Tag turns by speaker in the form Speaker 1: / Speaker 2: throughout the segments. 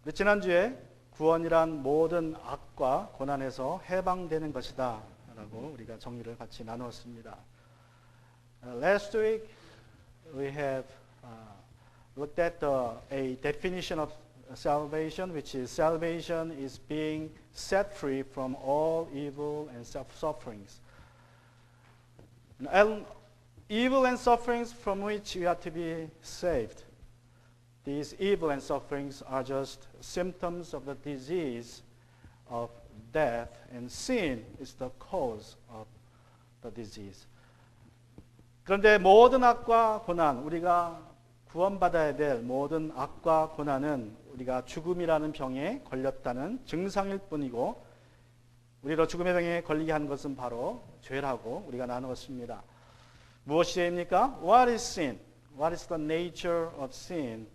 Speaker 1: 우리 지난주에 구원이란 모든 악과 고난에서 해방되는 것이다 라고 우리가 정리를 같이 나누었습니다. Last week we have looked at a definition of salvation, which is salvation is being set free from all evil and sufferings. And evil and sufferings from which we are to be saved. These evil and sufferings are just symptoms of the disease of death, and sin is the cause of the disease. 그런데 모든 악과 고난, 우리가 구원받아야 될 모든 악과 고난은 우리가 죽음이라는 병에 걸렸다는 증상일 뿐이고, 우리로 죽음의 병에 걸리게 한 것은 바로 죄라고 우리가 나누었습니다. 무엇이 죄입니까? What is sin? What is the nature of sin?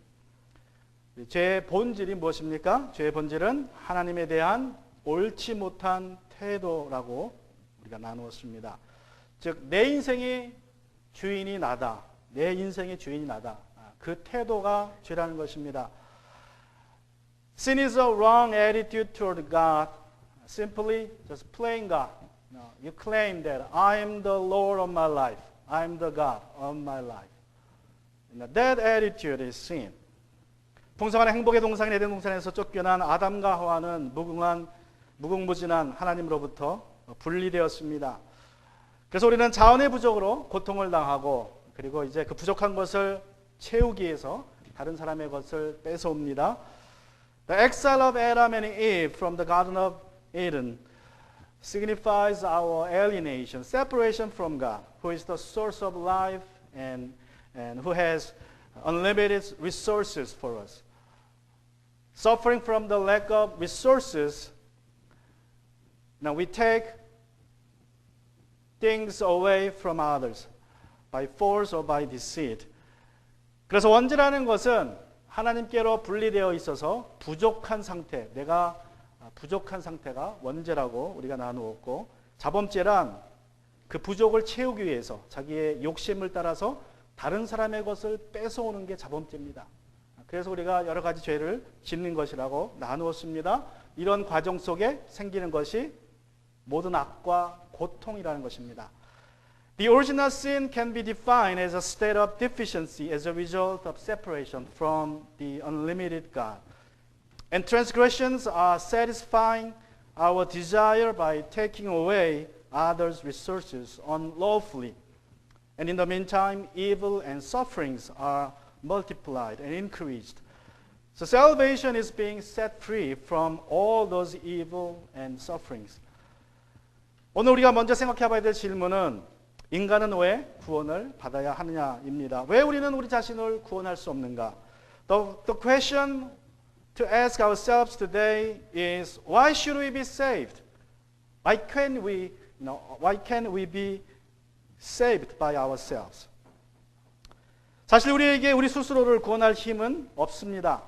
Speaker 1: 죄의 본질이 무엇입니까? 죄의 본질은 하나님에 대한 옳지 못한 태도라고 우리가 나누었습니다. 즉, 내 인생의 주인이 나다. 내 인생의 주인이 나다. 그 태도가 죄라는 것입니다. Sin is a wrong attitude toward God. Simply just playing God. No, you claim that I am the Lord of my life. I am the God of my life. That attitude is sin. 풍성한 행복의 동산 에덴 동산에서 쫓겨난 아담과 하와는 무궁무진한 하나님으로부터 분리되었습니다. 그래서 우리는 자원의 부족으로 고통을 당하고, 그리고 이제 그 부족한 것을 채우기 위해서 다른 사람의 것을 뺏어옵니다. The exile of Adam and Eve from the Garden of Eden signifies our alienation, separation from God, who is the source of life and who has unlimited resources for us. Suffering from the lack of resources, now we take things away from others by force or by deceit. 그래서 원죄라는 것은 하나님께로 분리되어 있어서 부족한 상태, 내가 부족한 상태가 원죄라고 우리가 나누었고, 자범죄란 그 부족을 채우기 위해서 자기의 욕심을 따라서 다른 사람의 것을 뺏어오는 게 자범죄입니다. 그래서 우리가 여러 가지 죄를 짓는 것이라고 나누었습니다. 이런 과정 속에 생기는 것이 모든 악과 고통이라는 것입니다. The original sin can be defined as a state of deficiency as a result of separation from the unlimited God. And transgressions are satisfying our desire by taking away others' resources unlawfully. And in the meantime, evil and sufferings are multiplied and increased. So salvation is being set free from all those evil and sufferings. 오늘 우리가 먼저 생각해 봐야 될 질문은 인간은 왜 구원을 받아야 하느냐입니다. 왜 우리는 우리 자신을 구원할 수 없는가? The question to ask ourselves today is, why should we be saved? Why can't we be saved by ourselves? 사실 우리에게 우리 스스로를 구원할 힘은 없습니다.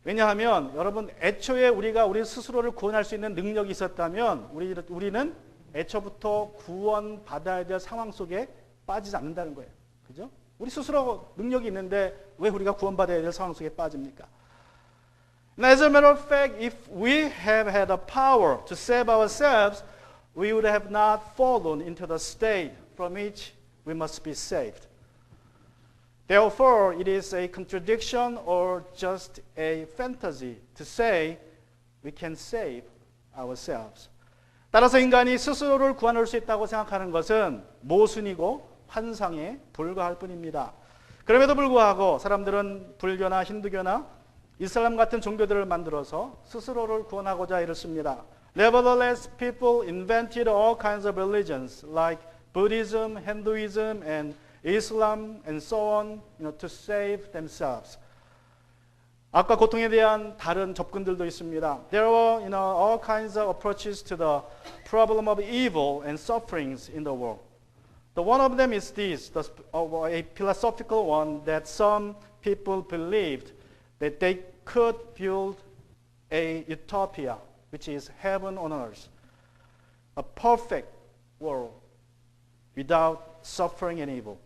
Speaker 1: 왜냐하면 여러분, 애초에 우리가 우리 스스로를 구원할 수 있는 능력이 있었다면 우리는 애초부터 구원받아야 될 상황 속에 빠지지 않는다는 거예요. 그죠? 우리 스스로 능력이 있는데 왜 우리가 구원받아야 될 상황 속에 빠집니까? And as a matter of fact, if we have had the power to save ourselves, we would have not fallen into the state from which we must be saved. Therefore, it is a contradiction or just a fantasy to say we can save ourselves. 따라서 인간이 스스로를 구원할 수 있다고 생각하는 것은 모순이고 환상에 불과할 뿐입니다. 그럼에도 불구하고 사람들은 불교나 힌두교나 이슬람 같은 종교들을 만들어서 스스로를 구원하고자 애를 씁니다. Nevertheless, people invented all kinds of religions like Buddhism, Hinduism, and Islam, and so on, to save themselves. 악과 고통에 대한 다른 접근들도 있습니다. There are, all kinds of approaches to the problem of evil and sufferings in the world. The one of them is this, a philosophical one, that some people believed that they could build a utopia, which is heaven on earth, a perfect world without suffering and evil.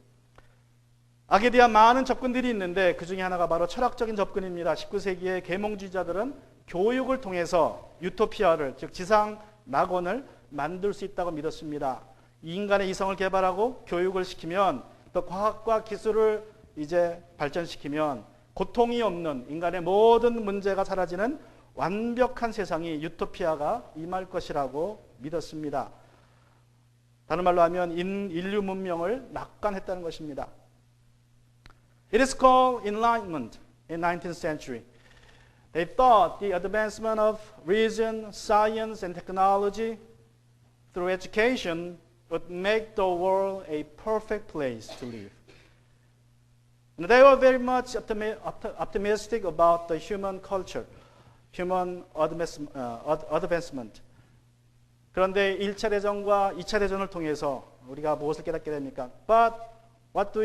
Speaker 1: 악에 대한 많은 접근들이 있는데 그 중에 하나가 바로 철학적인 접근입니다. 19세기의 계몽주의자들은 교육을 통해서 유토피아를, 즉 지상 낙원을 만들 수 있다고 믿었습니다. 인간의 이성을 개발하고 교육을 시키면, 또 과학과 기술을 이제 발전시키면 고통이 없는 인간의 모든 문제가 사라지는 완벽한 세상이, 유토피아가 임할 것이라고 믿었습니다. 다른 말로 하면 인류 문명을 낙관했다는 것입니다. It is called enlightenment in 19th century. They thought the advancement of reason, science, and technology through education would make the world a perfect place to live. And they were very much optimistic about the human culture, human advancement. 그런데 1차 대전과 2차 대전을 통해서 우리가 무엇을 깨닫게 됩니까? But what do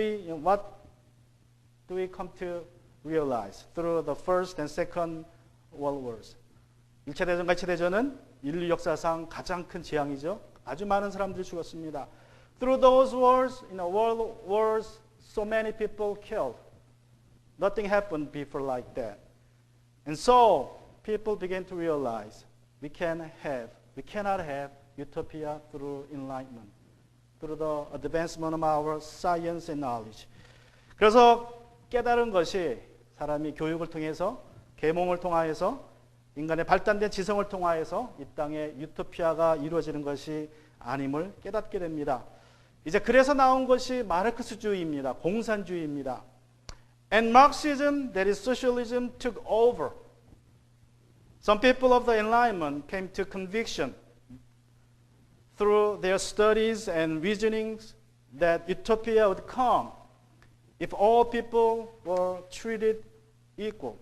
Speaker 1: we come to realize through the first and second world wars? 1차 대전과 2차 대전은 인류 역사상 가장 큰 재앙이죠. 아주 많은 사람들이 죽었습니다. Through those wars, world wars, so many people killed. Nothing happened before like that. And so people began to realize we cannot have utopia through enlightenment, through the advancement of our science and knowledge. 그래서 깨달은 것이 사람이 교육을 통해서, 계몽을 통하여서, 인간의 발달된 지성을 통하여서 이 땅에 유토피아가 이루어지는 것이 아님을 깨닫게 됩니다. 이제 그래서 나온 것이 마르크스주의입니다. 공산주의입니다. And Marxism, that is socialism, took over. Some people of the Enlightenment came to conviction through their studies and reasonings that utopia would come if all people were treated equal,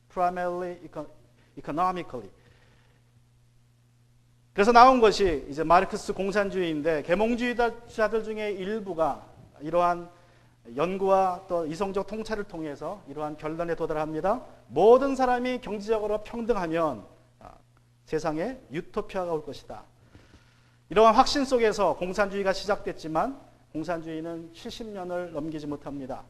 Speaker 1: primarily economically. 그래서 나온 것이 이제 마르크스 공산주의인데, 계몽주의자들 중에 일부가 이러한 연구와 또 이성적 통찰을 통해서 이러한 결론에 도달합니다. 모든 사람이 경제적으로 평등하면 세상에 유토피아가 올 것이다. 이러한 확신 속에서 공산주의가 시작됐지만 공산주의는 70년을 넘기지 못합니다.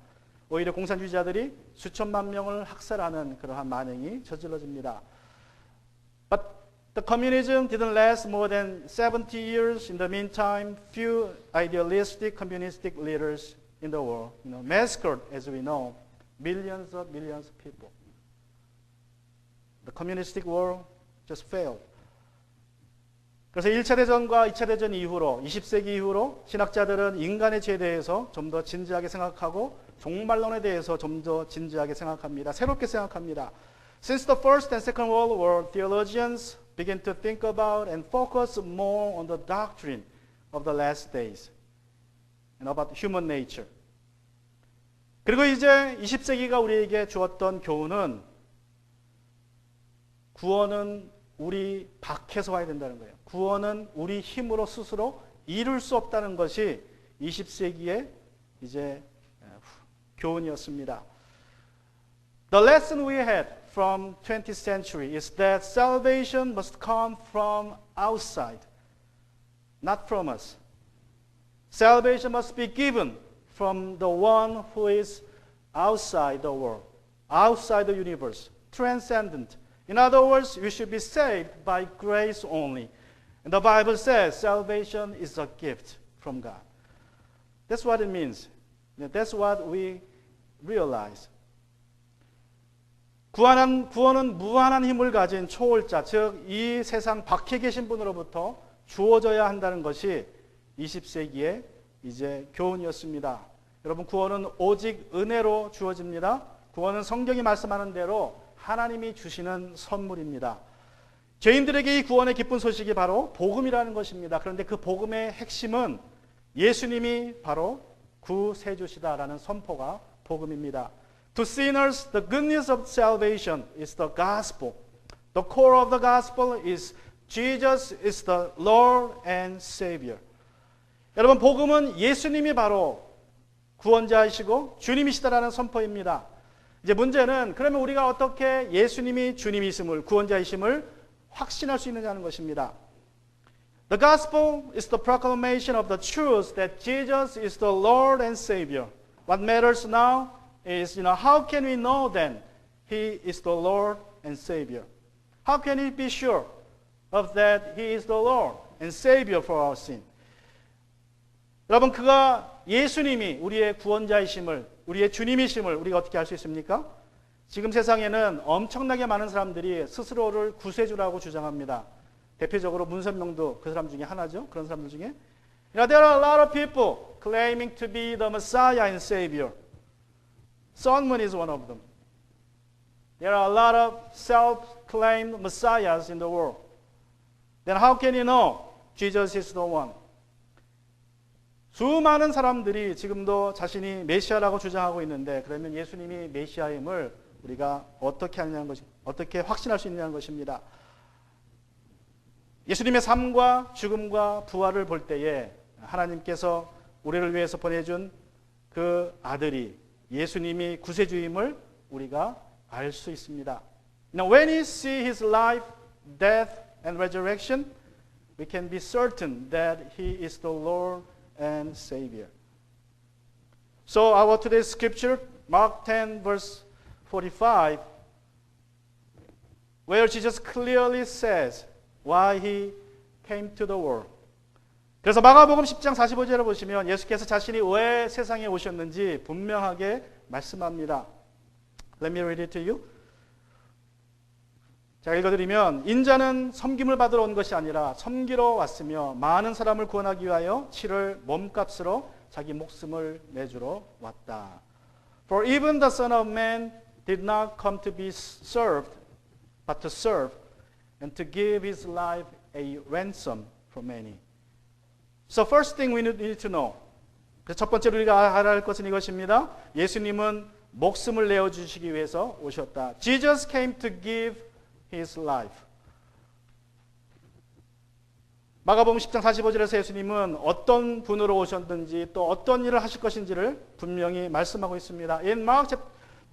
Speaker 1: 오히려 공산주의자들이 수천만 명을 학살하는 그러한 만행이 저질러집니다. But the communism didn't last more than 70 years. In the meantime, few idealistic communistic leaders in the world, massacred, as we know, millions of people. The communistic world just failed. 그래서 1차 대전과 2차 대전 이후로, 20세기 이후로 신학자들은 인간의 죄에 대해서 좀 더 진지하게 생각하고 종말론에 대해서 좀 더 진지하게 생각합니다. 새롭게 생각합니다. Since the First and Second World War, theologians began to think about and focus more on the doctrine of the last days and about human nature. 그리고 이제 20세기가 우리에게 주었던 교훈은 구원은 우리 밖에서 와야 된다는 거예요. 구원은 우리 힘으로 스스로 이룰 수 없다는 것이 20세기의 이제 교훈이었습니다. The lesson we had from 20th century is that salvation must come from outside, not from us. Salvation must be given from the one who is outside the world, outside the universe, transcendent. In other words, we should be saved by grace only. And the Bible says salvation is a gift from God. That's what it means. That's what we realize. 구원은 무한한 힘을 가진 초월자, 즉 이 세상 밖에 계신 분으로부터 주어져야 한다는 것이 20세기의 이제 교훈이었습니다. 여러분, 구원은 오직 은혜로 주어집니다. 구원은 성경이 말씀하는 대로 하나님이 주시는 선물입니다. 죄인들에게 이 구원의 기쁜 소식이 바로 복음이라는 것입니다. 그런데 그 복음의 핵심은 예수님이 바로 구세주시다라는 선포가 복음입니다. To sinners, the good news of salvation is the gospel. The core of the gospel is Jesus is the Lord and Savior. 여러분, 복음은 예수님이 바로 구원자이시고 주님이시다라는 선포입니다. 이제 문제는 그러면 우리가 어떻게 예수님이 주님이심을, 구원자이심을 확신할 수 있느냐는 것입니다. The gospel is the proclamation of the truth that Jesus is the Lord and Savior. What matters now is, how can we know then He is the Lord and Savior? How can we be sure of that He is the Lord and Savior for our sin? 여러분, 그가 예수님이 우리의 구원자이심을, 우리의 주님이심을 우리가 어떻게 알 수 있습니까? 지금 세상에는 엄청나게 많은 사람들이 스스로를 구세주라고 주장합니다. 대표적으로 문선명도 그 사람 중에 하나죠. 그런 사람들 중에. There are a lot of people claiming to be the Messiah and Savior. Sungmun is one of them. There are a lot of self-claimed Messiahs in the world. Then how can you know Jesus is the one? 수많은 사람들이 지금도 자신이 메시아라고 주장하고 있는데, 그러면 예수님이 메시아임을 우리가 어떻게 하느냐는 것이, 어떻게 확신할 수 있느냐는 것입니다. 예수님의 삶과 죽음과 부활을 볼 때에 하나님께서 우리를 위해서 보내준 그 아들이 예수님이 구세주임을 우리가 알 수 있습니다. Now, when we see His life, death, and resurrection, we can be certain that He is the Lord and Savior. So our today's scripture, Mark 10, verse 45, where Jesus clearly says why He came to the world. 그래서 마가복음 10장 45절을 보시면 예수께서 자신이 왜 세상에 오셨는지 분명하게 말씀합니다. Let me read it to you. 제가 읽어드리면, 인자는 섬김을 받으러 온 것이 아니라 섬기러 왔으며 많은 사람을 구원하기 위하여 치를 몸값으로 자기 목숨을 내주러 왔다. For even the Son of Man did not come to be served, but to serve, and to give His life a ransom for many. So first thing we need to know. 첫 번째로 우리가 알아야 할 것은 이것입니다. 예수님은 목숨을 내어주시기 위해서 오셨다. Jesus came to give His life. 마가복음 10장 45절에서 예수님은 어떤 분으로 오셨는지 또 어떤 일을 하실 것인지를 분명히 말씀하고 있습니다. In Mark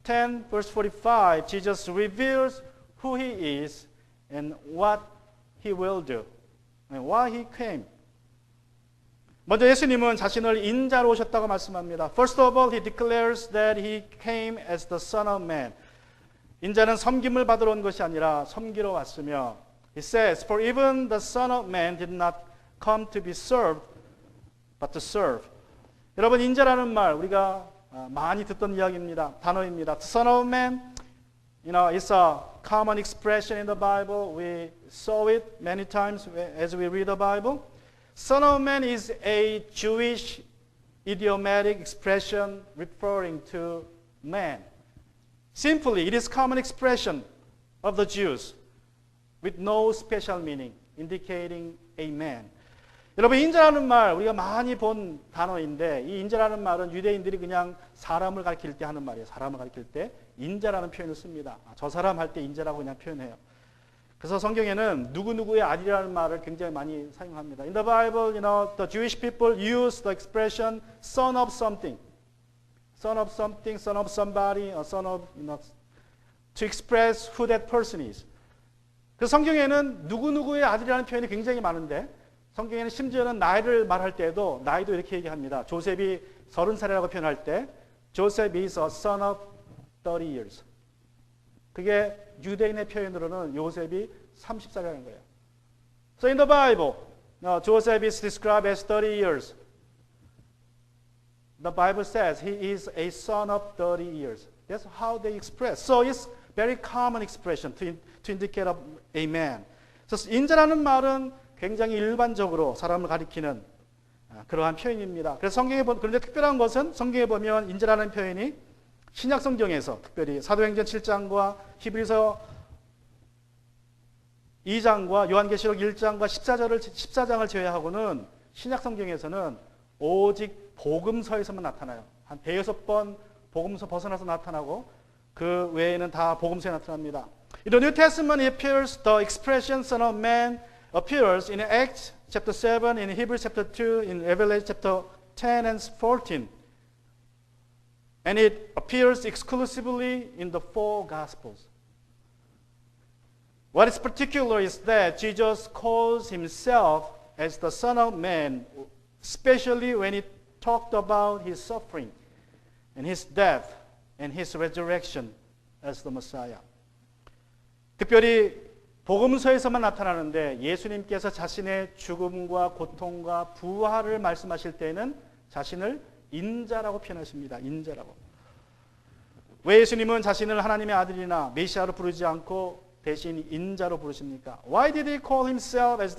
Speaker 1: 10 verse 45, Jesus reveals who He is and what He will do and why He came. 먼저 예수님은 자신을 인자로 오셨다고 말씀합니다. First of all, He declares that He came as the Son of Man. 인자는 섬김을 받으러 온 것이 아니라 섬기러 왔으며, He says, For even the Son of Man did not come to be served, but to serve. 여러분, 인자라는 말 우리가 많이 듣던 이야기입니다. 단어입니다. Son of Man, it's a common expression in the Bible. We saw it many times as we read the Bible. Son of Man is a Jewish idiomatic expression referring to man. Simply, it is common expression of the Jews with no special meaning, indicating a man. 여러분, 인자라는 말 우리가 많이 본 단어인데, 이 인자라는 말은 유대인들이 그냥 사람을 가리킬 때 하는 말이에요. 사람을 가리킬 때 인자라는 표현을 씁니다. 저 사람 할 때 인자라고 그냥 표현해요. 그래서 성경에는 누구누구의 아들이라는 말을 굉장히 많이 사용합니다. In the Bible, the Jewish people use the expression son of something. Son of something, son of somebody, son of, to express who that person is. 그래서 성경에는 누구누구의 아들이라는 표현이 굉장히 많은데, 성경에는 심지어는 나이를 말할 때도 나이도 이렇게 얘기합니다. 조셉이 30살이라고 표현할 때, Joseph is a son of 30 years. 그게 유대인의 표현으로는 요셉이 30살이라는 거예요. So in the Bible, Joseph is described as 30 years. The Bible says he is a son of 30 years. That's how they express. So it's very common expression to indicate a man. 그래서 인자라는 말은 굉장히 일반적으로 사람을 가리키는 그러한 표현입니다. 그래서 성경에 그런데 특별한 것은 성경에 보면 인자라는 표현이 신약 성경에서 특별히 사도행전 7장과 히브리서 2장과 요한계시록 1장과 14장을 제외하고는 신약 성경에서는 오직 복음서에서만 나타나요. 한 106번 복음서 벗어나서 나타나고 그 외에는 다 복음서에 나타납니다. In the New Testament, it appears the expression Son of Man appears in Acts chapter 7, in Hebrews chapter 2, in Revelation chapter 10 and 14. And it appears exclusively in the four Gospels. What is particular is that Jesus calls Himself as the Son of Man, especially when He talked about His suffering and his death and his resurrection as the Messiah. 특별히 복음서에서만 나타나는데 예수님께서 자신의 죽음과 고통과 부활을 말씀하실 때에는 자신을 인자라고 표현하십니다. 인자라고. 왜 예수님은 자신을 하나님의 아들이나 메시아로 부르지 않고 대신 인자로 부르십니까? Why didn't he call himself as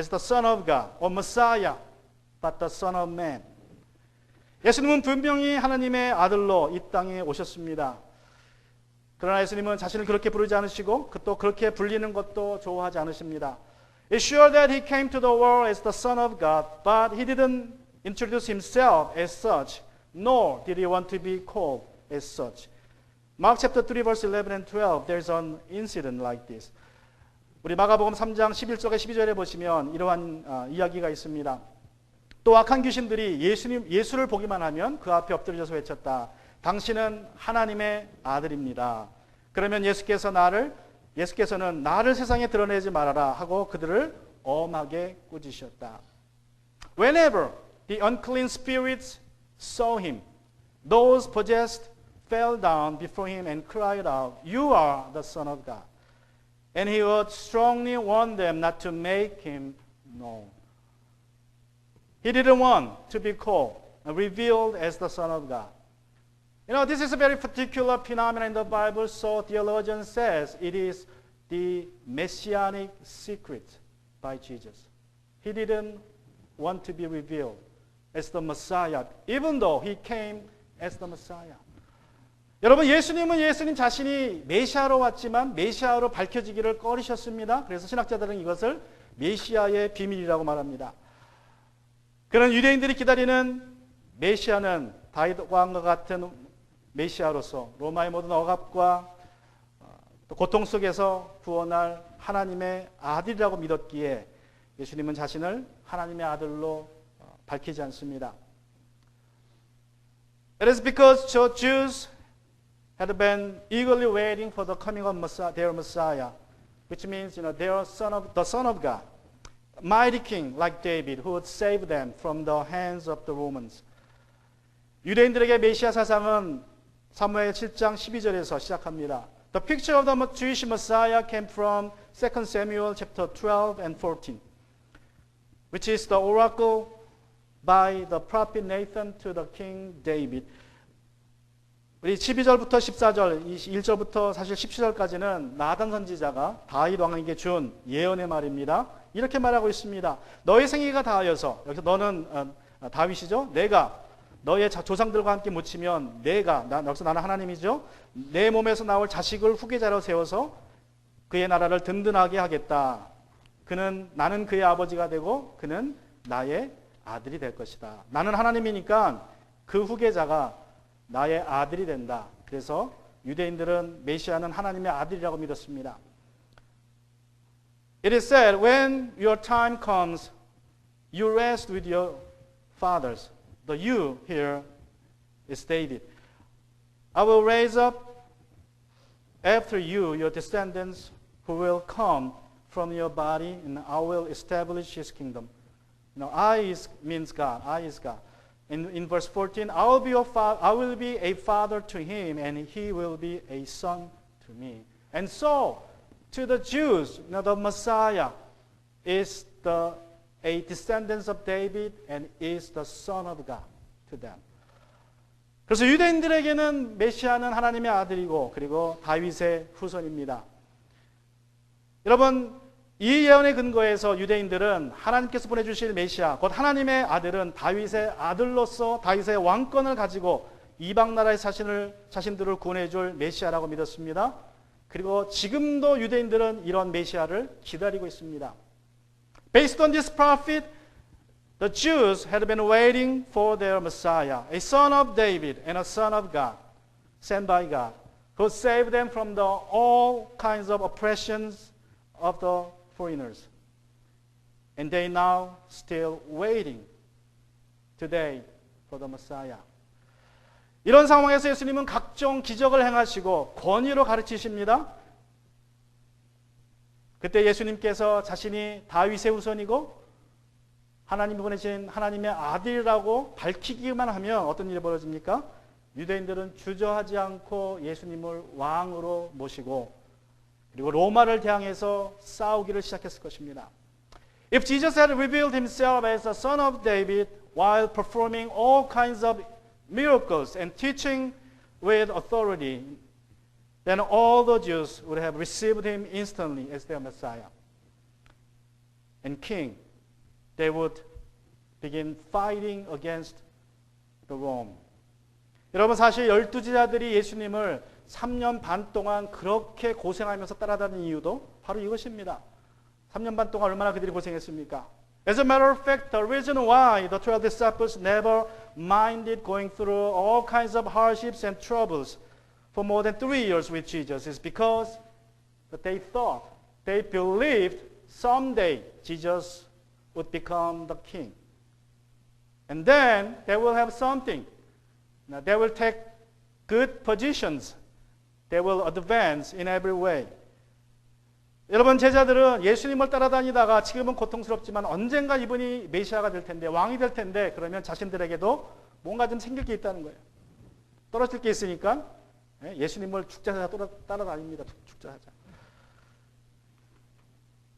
Speaker 1: the Son of God or Messiah, but the Son of Man? 예수님은 분명히 하나님의 아들로 이 땅에 오셨습니다. 그러나 예수님은 자신을 그렇게 부르지 않으시고 또 그렇게 불리는 것도 좋아하지 않으십니다. It's sure that he came to the world as the Son of God, but he didn't introduce himself as such, nor did he want to be called as such. Mark chapter 3 verse 11 and 12, there's an incident like this. 우리 마가복음 3장 11절에 12절에 보시면 이러한 이야기가 있습니다. 또 악한 귀신들이 예수를 보기만 하면 그 앞에 엎드려서 외쳤다. 당신은 하나님의 아들입니다. 그러면 예수께서는 나를 세상에 드러내지 말아라 하고 그들을 엄하게 꾸짖으셨다. Whenever the unclean spirits saw him, those possessed fell down before him and cried out, "You are the Son of God." And he would strongly warn them not to make him known. He didn't want to be called and revealed as the Son of God. You know, this is a very particular phenomenon in the Bible, so theologian says it is the messianic secret by Jesus. He didn't want to be revealed as the Messiah, even though he came as the Messiah. 여러분, 예수님 자신이 메시아로 왔지만 메시아로 밝혀지기를 꺼리셨습니다. 그래서 신학자들은 이것을 메시아의 비밀이라고 말합니다. 그런 유대인들이 기다리는 메시아는 다윗 왕과 같은 메시아로서 로마의 모든 억압과 또 고통 속에서 구원할 하나님의 아들이라고 믿었기에 예수님은 자신을 하나님의 아들로 밝히지 않습니다. It is because the Jews had been eagerly waiting for the coming of their Messiah, which means, the Son of God, mighty king like David, who would save them from the hands of the Romans. 유대인들에게 메시아 사상은 사무엘 7장 12절에서 시작합니다. The picture of the Jewish Messiah came from 2 Samuel chapter 12 and 14, which is the oracle by the prophet Nathan to the king David. 우리 12절부터 14절, 1절부터 사실 17절까지는 나단 선지자가 다윗 왕에게 준 예언의 말입니다. 이렇게 말하고 있습니다. 너의 생애가 다하여서, 여기서 너는 다윗이죠. 내가 너의 조상들과 함께 묻히면 여기서 나는 하나님이죠. 내 몸에서 나올 자식을 후계자로 세워서 그의 나라를 든든하게 하겠다. 나는 그의 아버지가 되고 그는 나의 아들이 될 것이다. 나는 하나님이니까 그 후계자가 나의 아들이 된다. 그래서 유대인들은 메시아는 하나님의 아들이라고 믿었습니다. It is said, when your time comes, you rest with your fathers. The you here is stated. I will raise up after you your descendants who will come from your body, and I will establish his kingdom. Means God. I is God. In verse 14, I will be a father to him, and he will be a son to me. And so, to the Jews, the Messiah is a descendant of David and is the Son of God to them. 그래서 유대인들에게는 메시아는 하나님의 아들이고 그리고 다윗의 후손입니다. 여러분, 이 예언의 근거에서 유대인들은 하나님께서 보내주실 메시아, 곧 하나님의 아들은 다윗의 아들로서 다윗의 왕권을 가지고 이방 나라의 자신들을 구원해줄 메시아라고 믿었습니다. 그리고 지금도 유대인들은 이런 메시아를 기다리고 있습니다. Based on this prophet, the Jews had been waiting for their Messiah, a son of David and a son of God, sent by God, who saved them from all kinds of oppressions of the foreigners. And they now still waiting today for the Messiah. 이런 상황에서 예수님은 각종 기적을 행하시고 권위로 가르치십니다. 그때 예수님께서 자신이 다윗의 후손이고 하나님이 보내신 하나님의 아들이라고 밝히기만 하면 어떤 일이 벌어집니까? 유대인들은 주저하지 않고 예수님을 왕으로 모시고 그리고 로마를 대항해서 싸우기를 시작했을 것입니다. If Jesus had revealed himself as the son of David while performing all kinds of miracles and teaching with authority, then all the Jews would have received him instantly as their Messiah and king. They would begin fighting against the Rome. 여러분 사실 12제자들이 예수님을 3년 반 동안 그렇게 고생하면서 따라다니는 이유도 바로 이것입니다. 3년 반 동안 얼마나 그들이 고생했습니까? As a matter of fact, the reason why the 12 disciples never minded going through all kinds of hardships and troubles for more than 3 years with Jesus is because they thought, they believed someday Jesus would become the king. And then they will have something. Now, they will take good positions. They will advance in every way. 여러분 제자들은 예수님을 따라다니다가 지금은 고통스럽지만 언젠가 이분이 메시아가 될 텐데 왕이 될 텐데 그러면 자신들에게도 뭔가 좀 생길 게 있다는 거예요. 떨어질 게 있으니까 예수님을 축제하자 따라다닙니다. 축제하자.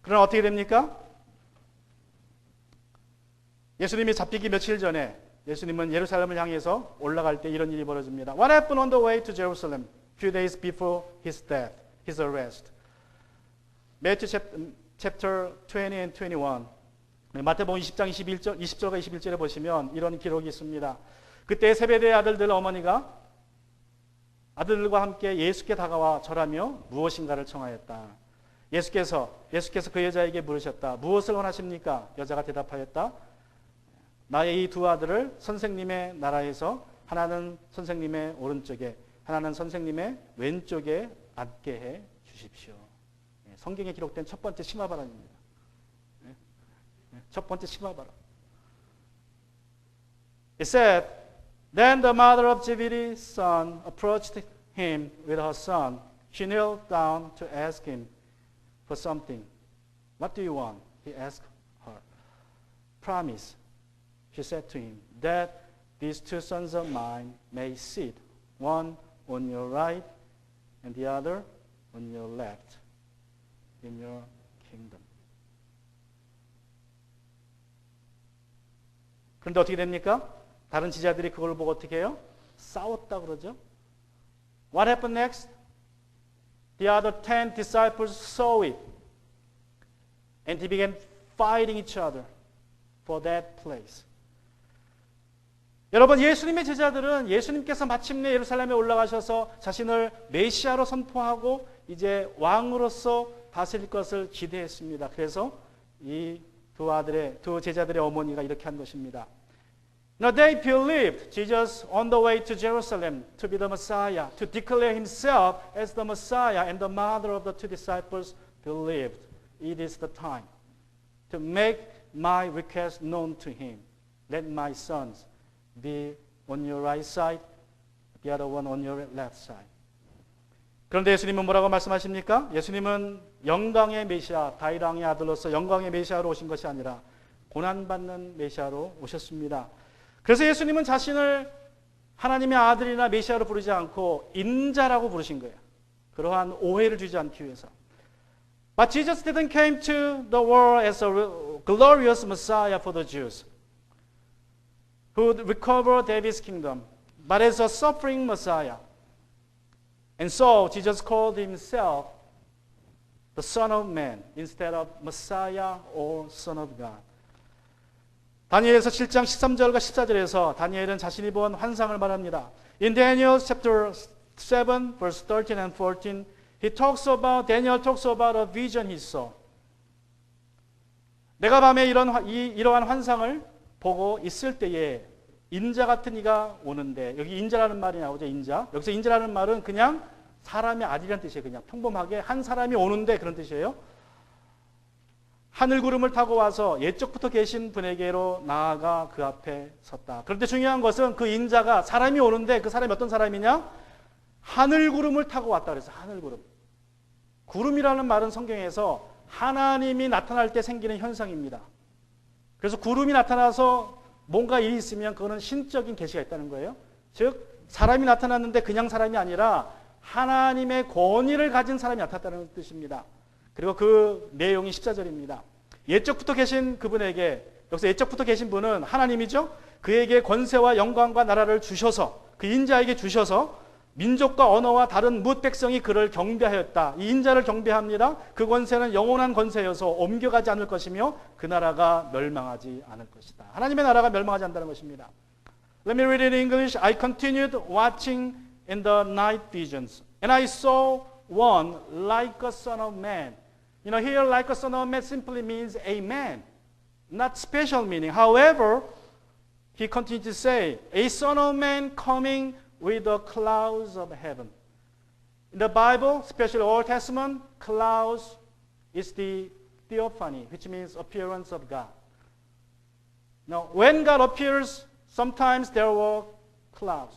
Speaker 1: 그러나 어떻게 됩니까? 예수님이 잡히기 며칠 전에 예수님은 예루살렘을 향해서 올라갈 때 이런 일이 벌어집니다. What happened on the way to Jerusalem few days before his death, his arrest? Matthew chapter 20 and 21. 마태복음 20장 20절과 21절에 보시면 이런 기록이 있습니다. 그때 세베대의 아들들 어머니가 아들들과 함께 예수께 다가와 절하며 무엇인가를 청하였다. 예수께서 그 여자에게 물으셨다. 무엇을 원하십니까? 여자가 대답하였다. 나의 이 두 아들을 선생님의 나라에서 하나는 선생님의 오른쪽에 하나는 선생님의 왼쪽에 앉게 해 주십시오. 성경에 기록된 첫 번째 심화바람입니다. 첫 번째 심화바람. It said, Then the mother of Zebedee's son approached him with her son. She knelt down to ask him for something. What do you want? He asked her. Promise, she said to him, that these two sons of mine may sit, one on your right and the other on your left in your kingdom. 그런데 어떻게 됩니까? 다른 지자들이 그걸 보고 어떻게 해요? 싸웠다 그러죠. What happened next? The other 10 disciples saw it and they began fighting each other for that place. 여러분 예수님의 제자들은 예수님께서 마침내 예루살렘에 올라가셔서 자신을 메시아로 선포하고 이제 왕으로서 다스릴 것을 기대했습니다. 그래서 이 두 제자들의 어머니가 이렇게 한 것입니다. Now they believed Jesus on the way to Jerusalem to be the Messiah, to declare himself as the Messiah, and the mother of the two disciples believed it is the time to make my request known to him. Let my sons be on your right side, the other one on your left side. 그런데 예수님은 뭐라고 말씀하십니까? 예수님은 영광의 메시아, 다윗 왕의 아들로서 영광의 메시아로 오신 것이 아니라 고난받는 메시아로 오셨습니다. 그래서 예수님은 자신을 하나님의 아들이나 메시아로 부르지 않고 인자라고 부르신 거예요. 그러한 오해를 주지 않기 위해서. But Jesus didn't came to the world as a glorious Messiah for the Jews who would recover David's kingdom, but as a suffering Messiah. And so Jesus called himself the Son of Man instead of Messiah or Son of God. 다니엘서 7장 13절과 14절에서 다니엘은 자신이 본 환상을 말합니다. In Daniel chapter 7 verse 13 and 14, Daniel talks about a vision he saw. 내가 밤에 이러한 환상을 보고 있을 때에 인자 같은 이가 오는데, 여기 인자라는 말이 나오죠. 인자. 여기서 인자라는 말은 그냥 사람의 아들이라는 뜻이에요. 그냥 평범하게 한 사람이 오는데 그런 뜻이에요. 하늘 구름을 타고 와서 예적부터 계신 분에게로 나아가 그 앞에 섰다. 그런데 중요한 것은 그 인자가 사람이 오는데 그 사람이 어떤 사람이냐? 하늘 구름을 타고 왔다 그래서 하늘 구름. 구름이라는 말은 성경에서 하나님이 나타날 때 생기는 현상입니다. 그래서 구름이 나타나서 뭔가 일이 있으면 그거는 신적인 계시가 있다는 거예요. 즉 사람이 나타났는데 그냥 사람이 아니라 하나님의 권위를 가진 사람이 나타났다는 뜻입니다. 그리고 그 내용이 14절입니다. 옛적부터 계신 그분에게, 여기서 옛적부터 계신 분은 하나님이죠. 그에게 권세와 영광과 나라를 주셔서, 그 인자에게 주셔서 민족과 언어와 다른 뭇 백성이 그를 경배하였다. 이 인자를 경배합니다. 그 권세는 영원한 권세여서 옮겨가지 않을 것이며 그 나라가 멸망하지 않을 것이다. 하나님의 나라가 멸망하지 않는다는 것입니다. Let me read it in English. I continued watching in the night visions, and I saw one like a son of man. You know, here like a son of man simply means a man, not special meaning. However, he continued to say, a son of man coming with the clouds of heaven. In the Bible, especially Old Testament, clouds is the theophany, which means appearance of God. Now, when God appears, sometimes there were clouds.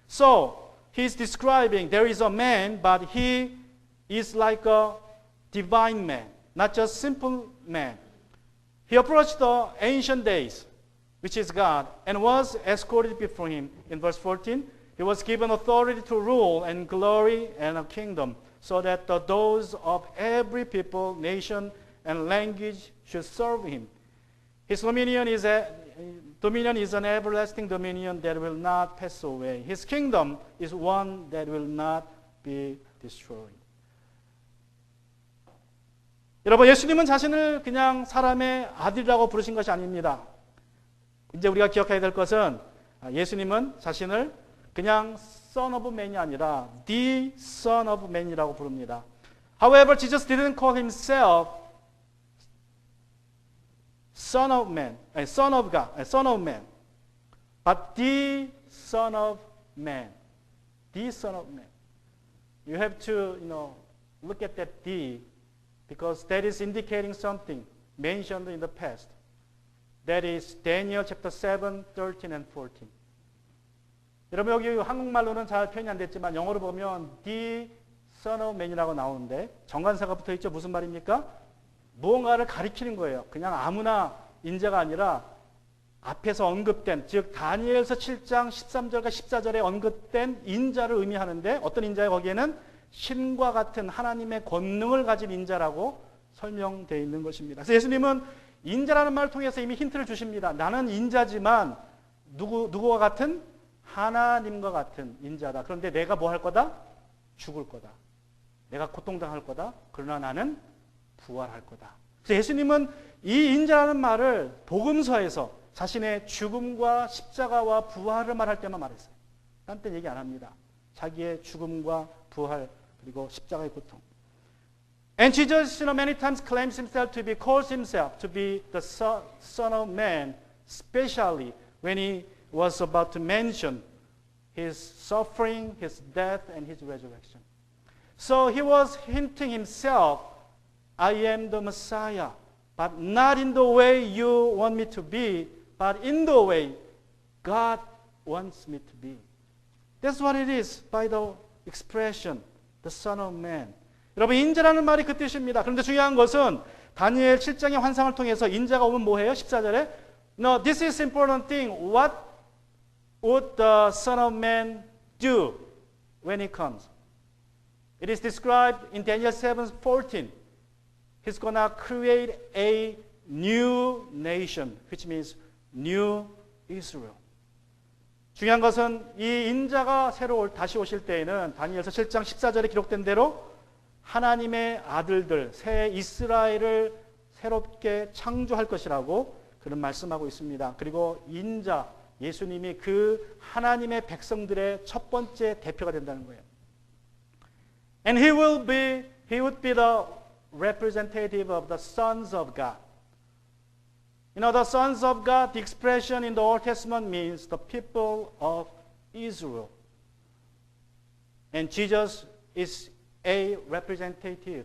Speaker 1: So, he's describing there is a man, but he is like a divine man, not just simple man. He approached the ancient days, which is God, and was escorted before him. In verse 14, he was given authority to rule and glory and a kingdom, so that those of every people, nation, and language should serve him. His dominion is an everlasting dominion that will not pass away. His kingdom is one that will not be destroyed. 여러분, 예수님은 자신을 그냥 사람의 아들이라고 부르신 것이 아닙니다. 이제 우리가 기억해야 될 것은 예수님은 자신을 그냥 Son of Man이 아니라 The Son of Man이라고 부릅니다. However, Jesus didn't call himself Son of Man, Son of God, Son of Man, but the Son of Man, the Son of Man. You have to, look at that the, because that is indicating something mentioned in the past. That is Daniel chapter 7, 13 and 14. 여러분 여기 한국말로는 잘 표현이 안 됐지만 영어로 보면 the Son of Man이라고 나오는데 정관사가 붙어 있죠. 무슨 말입니까? 무언가를 가리키는 거예요. 그냥 아무나 인자가 아니라 앞에서 언급된, 즉 다니엘서 7장 13절과 14절에 언급된 인자를 의미하는데 어떤 인자예요? 거기에는 신과 같은 하나님의 권능을 가진 인자라고 설명되어 있는 것입니다. 그래서 예수님은 인자라는 말을 통해서 이미 힌트를 주십니다. 나는 인자지만 누구와 같은? 하나님과 같은 인자다. 그런데 내가 뭐 할 거다? 죽을 거다. 내가 고통당할 거다. 그러나 나는 부활할 거다. 그래서 예수님은 이 인자라는 말을 복음서에서 자신의 죽음과 십자가와 부활을 말할 때만 말했어요. 딴 때 얘기 안 합니다. 자기의 죽음과 부활 그리고 십자가의 고통. And Jesus, many times claims himself to be, calls himself to be the Son of Man, especially when he was about to mention his suffering, his death, and his resurrection. So he was hinting himself, I am the Messiah, but not in the way you want me to be, but in the way God wants me to be. That's what it is by the expression, the Son of Man. 여러분, 인자라는 말이 그 뜻입니다. 그런데 중요한 것은 다니엘 7장의 환상을 통해서 인자가 오면 뭐해요? 14절에 No, this is important thing. What would the Son of Man do when he comes? It is described in Daniel 7:14. He's going to create a new nation, which means new Israel. 중요한 것은 이 인자가 다시 오실 때에는 다니엘서 7장 14절에 기록된 대로 하나님의 아들들, 새 이스라엘을 새롭게 창조할 것이라고 그런 말씀하고 있습니다. 그리고 인자, 예수님이 그 하나님의 백성들의 첫 번째 대표가 된다는 거예요. And he would be the representative of the sons of God. The sons of God, the expression in the Old Testament means the people of Israel. And Jesus is a representative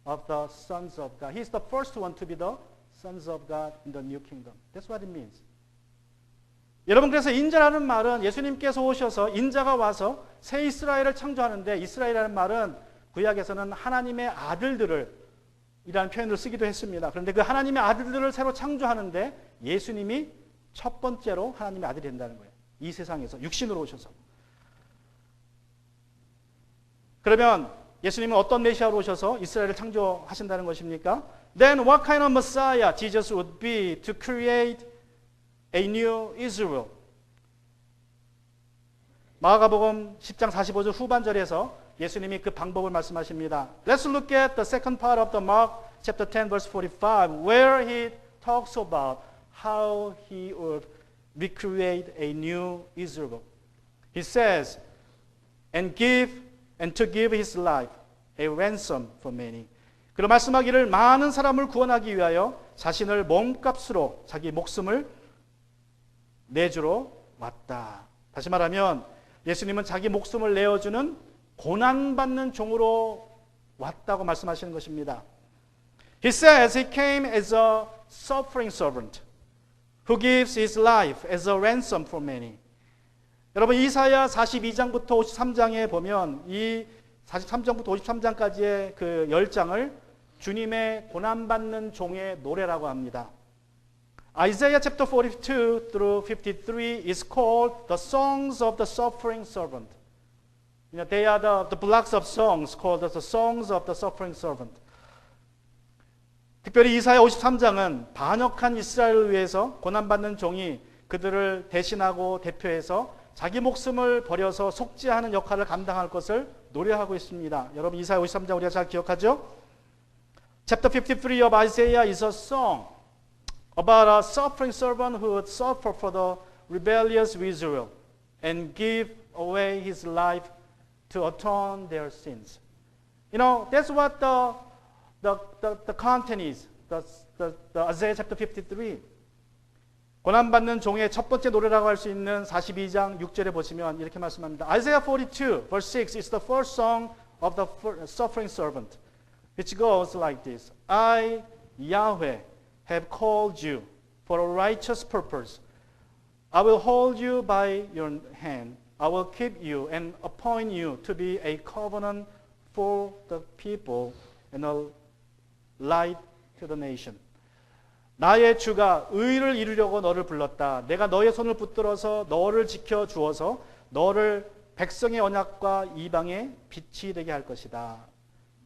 Speaker 1: of the sons of God. He's the first one to be the sons of God in the new kingdom. That's what it means. 여러분, 그래서 인자라는 말은 예수님께서 오셔서 인자가 와서 새 이스라엘을 창조하는데 이스라엘이라는 말은 구약에서는 하나님의 아들들을 이라는 표현을 쓰기도 했습니다. 그런데 그 하나님의 아들들을 새로 창조하는데 예수님이 첫 번째로 하나님의 아들이 된다는 거예요. 이 세상에서 육신으로 오셔서. 그러면 예수님은 어떤 메시아로 오셔서 이스라엘을 창조하신다는 것입니까? Then what kind of Messiah Jesus would be to create a new Israel? 마가복음 10장 45절 후반절에서 예수님이 그 방법을 말씀하십니다. Let's look at the second part of the Mark chapter 10 verse 45 where he talks about how he would recreate a new Israel. He says, and to give his life a ransom for many. 그리고 말씀하기를 많은 사람을 구원하기 위하여 자신을 몸값으로 자기 목숨을 내주러 왔다. 다시 말하면 예수님은 자기 목숨을 내어주는 고난받는 종으로 왔다고 말씀하시는 것입니다. He says he came as a suffering servant who gives his life as a ransom for many. 여러분 이사야 42장부터 53장에 보면 이 43장부터 53장까지의 그 10장을 주님의 고난받는 종의 노래라고 합니다. Isaiah chapter 42 through 53 is called the songs of the suffering servant. You know, they are the blocks of songs called the songs of the suffering servant. 특별히 이사야 53장은 반역한 이스라엘을 위해서 고난받는 종이 그들을 대신하고 대표해서 자기 목숨을 버려서 속죄하는 역할을 감당할 것을 노래하고 있습니다. 여러분 이사야 53장 우리가 잘 기억하죠? Chapter 53 of Isaiah is a song about a suffering servant who would suffer for the rebellious Israel and give away his life to atone their sins. You know, that's what the content is, the Isaiah chapter 53. 고난받는 종의 첫 번째 노래라고 할 수 있는 42장 6절에 보시면 이렇게 말씀합니다. Isaiah 42 verse 6 is the first song of the suffering servant, which goes like this. I, Yahweh, have called you for a righteous purpose. I will hold you by your hand. I will keep you and appoint you to be a covenant for the people and a light to the nation. 나의 주가 의를 이루려고 너를 불렀다. 내가 너의 손을 붙들어서 너를 지켜 주어서 너를 백성의 언약과 이방의 빛이 되게 할 것이다.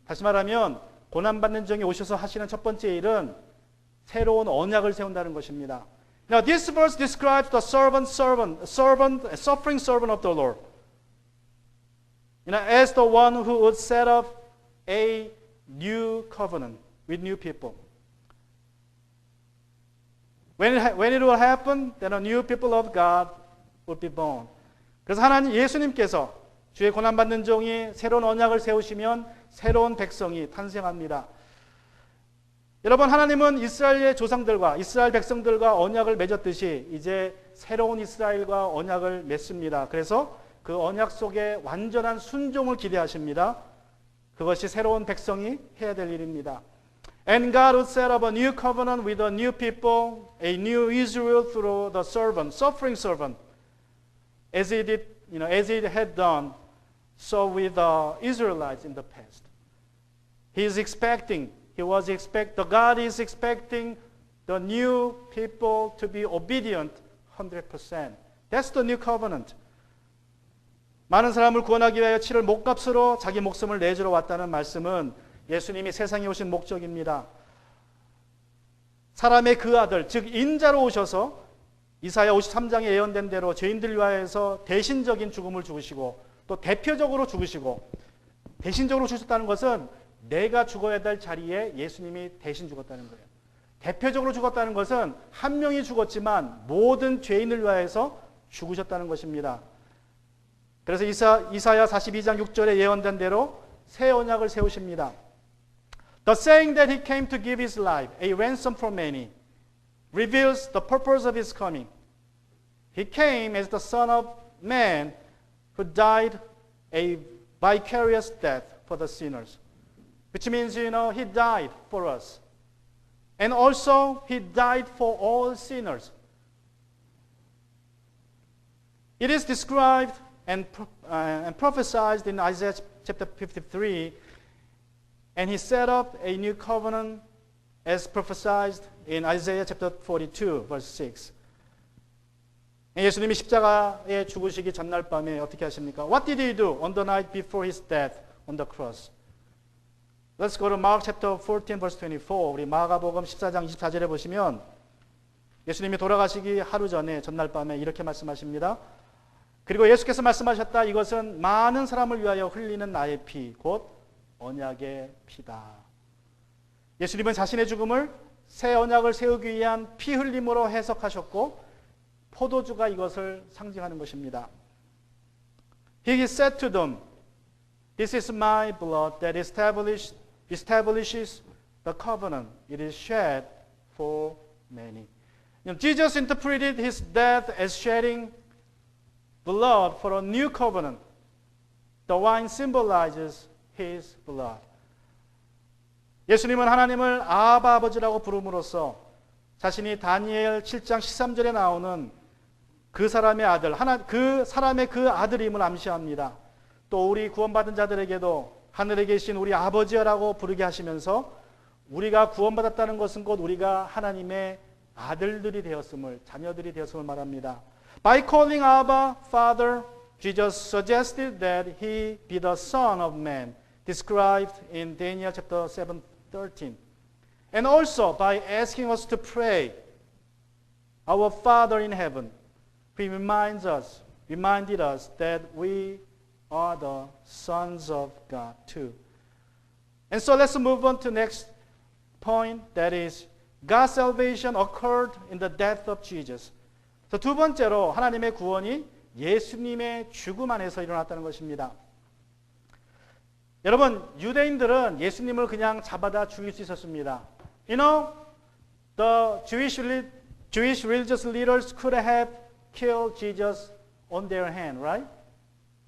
Speaker 1: 다시 말하면 고난받는 종이 오셔서 하시는 첫 번째 일은 새로운 언약을 세운다는 것입니다. Now this verse describes the suffering servant of the Lord. You know, as the one who would set up a new covenant with new people. When it will happen, then a new people of God will be born. 그래서 하나님 예수님께서 주의 고난받는 종이 새로운 언약을 세우시면 새로운 백성이 탄생합니다. 여러분 하나님은 이스라엘의 조상들과 이스라엘 백성들과 언약을 맺었듯이 이제 새로운 이스라엘과 언약을 맺습니다. 그래서 그 언약 속에 완전한 순종을 기대하십니다. 그것이 새로운 백성이 해야 될 일입니다. And God would set up a new covenant with a new people, a new Israel through the servant, suffering servant, as it did, as it had done so with the Israelites in the past. God is expecting the new people to be obedient 100%. That's the new covenant. 많은 사람을 구원하기 위하여 치를 목값으로 자기 목숨을 내주러 왔다는 말씀은 예수님이 세상에 오신 목적입니다. 사람의 그 아들, 즉 인자로 오셔서 이사야 53장에 예언된 대로 죄인들 위하여서 대신적인 죽음을 죽으시고 또 대표적으로 죽으시고, 대신적으로 죽으셨다는 것은 내가 죽어야 될 자리에 예수님이 대신 죽었다는 거예요. 대표적으로 죽었다는 것은 한 명이 죽었지만 모든 죄인을 위하여서 죽으셨다는 것입니다. 그래서 이사야 42장 6절에 예언된 대로 새 언약을 세우십니다. The saying that he came to give his life, a ransom for many, reveals the purpose of his coming. He came as the Son of Man who died a vicarious death for the sinners. Which means, he died for us. And also, he died for all sinners. It is described and prophesied in Isaiah chapter 53 And he set up a new covenant as prophesied in Isaiah chapter 42, verse 6. 예수님이 십자가에 죽으시기 전날 밤에 어떻게 하십니까? What did he do on the night before his death on the cross? Let's go to Mark chapter 14, verse 24. 우리 마가복음 14장 24절에 보시면 예수님이 돌아가시기 하루 전에 전날 밤에 이렇게 말씀하십니다. 그리고 예수께서 말씀하셨다. 이것은 많은 사람을 위하여 흘리는 나의 피, 곧 언약의 피다. 예수님은 자신의 죽음을 새 언약을 세우기 위한 피 흘림으로 해석하셨고 포도주가 이것을 상징하는 것입니다. He said to them, This is my blood that establishes the covenant. It is shed for many. Jesus interpreted his death as shedding blood for a new covenant. The wine symbolizes his blood. 예수님은 하나님을 아바 아버지라고 부름으로써 자신이 다니엘 7장 13절에 나오는 그 사람의 아들, 그 사람의 그 아들임을 암시합니다. 또 우리 구원받은 자들에게도 하늘에 계신 우리 아버지라고 부르게 하시면서 우리가 구원받았다는 것은 곧 우리가 하나님의 아들들이 되었음을, 자녀들이 되었음을 말합니다. By calling Abba Father, Jesus suggested that he be the Son of Man, described in Daniel chapter 7:13. And also by asking us to pray, Our Father in heaven, he reminded us that we are the sons of God too. And so let's move on to next point, that is God's salvation occurred in the death of Jesus. 두 번째로 하나님의 구원이 예수님의 죽음 안에서 일어났다는 것입니다. 여러분, 유대인들은 예수님을 그냥 잡아다 죽일 수 있었습니다. You know, the Jewish religious leaders could have killed Jesus on their hand, right?